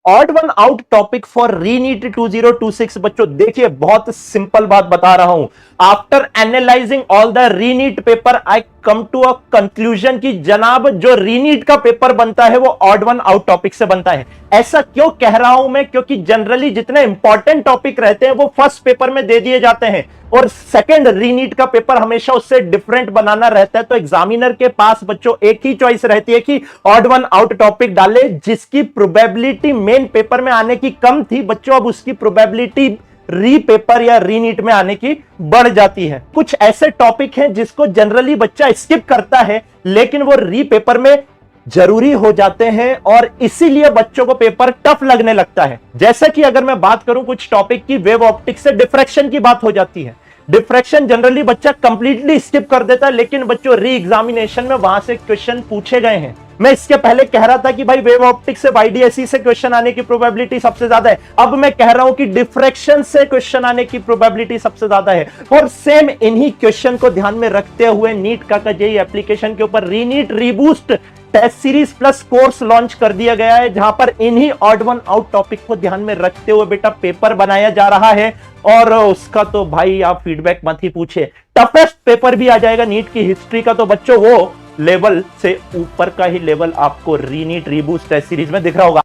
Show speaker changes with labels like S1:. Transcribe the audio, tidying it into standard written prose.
S1: Odd one out topic for re NEET 2026। बच्चों देखिए, बहुत सिंपल बात बता रहा हूं। After analyzing all the re NEET paper I come to a conclusion कि जनाब जो रीनीट का पेपर बनता है वो ऑड वन आउट टॉपिक से बनता है। ऐसा क्यों कह रहा हूं मैं? क्योंकि जनरली जितने इंपॉर्टेंट टॉपिक रहते हैं वो फर्स्ट पेपर में दे दिए जाते हैं और सेकंड रीनीट का पेपर हमेशा उससे डिफरेंट बनाना रहता है। तो एग्जामिनर के पास बच्चों एक ही चॉइस रहती है कि ऑड वन आउट टॉपिक डाले जिसकी प्रोबेबिलिटी मेन पेपर में आने की कम थी बच्चों, अब उसकी प्रोबेबिलिटी री पेपर या रीनीट में आने की बढ़ जाती है। कुछ ऐसे टॉपिक हैं जिसको जनरली बच्चा स्किप करता है लेकिन वो री पेपर में जरूरी हो जाते हैं और इसीलिए बच्चों को पेपर टफ लगने लगता है। जैसे कि अगर मैं बात करूं कुछ टॉपिक की, वेव ऑप्टिक्स से डिफ्रैक्शन की बात हो जाती है। डिफ्रैक्शन जनरली बच्चा कंप्लीटली स्किप कर देता है लेकिन बच्चों री एग्जामिनेशन में वहां से क्वेश्चन पूछे गए हैं। मैं इसके पहले कह रहा था कि भाई वेव ऑप्टिक्स से वाईडीएसई से क्वेश्चन आने की प्रोबेबिलिटी सबसे ज्यादा है, अब मैं कह रहा हूं कि डिफ्रैक्शन से क्वेश्चन आने की प्रोबेबिलिटी सबसे ज्यादा है। और सेम इन्हीं क्वेश्चन को ध्यान में रखते हुए नीट का जेईई एप्लीकेशन के ऊपर re NEET reboost test series plus course launch कर दिया गया है, जहां पर इन्हीं ऑड वन आउट टॉपिक को ध्यान में रखते हुए बेटा पेपर बनाया जा रहा है। और उसका तो भाई आप फीडबैक मत ही पूछे, टफेस्ट पेपर भी आ जाएगा नीट की हिस्ट्री का। तो बच्चों वो लेवल से ऊपर का ही लेवल आपको रीनीट रीबूस्ट टेस्ट सीरीज में दिख रहा होगा।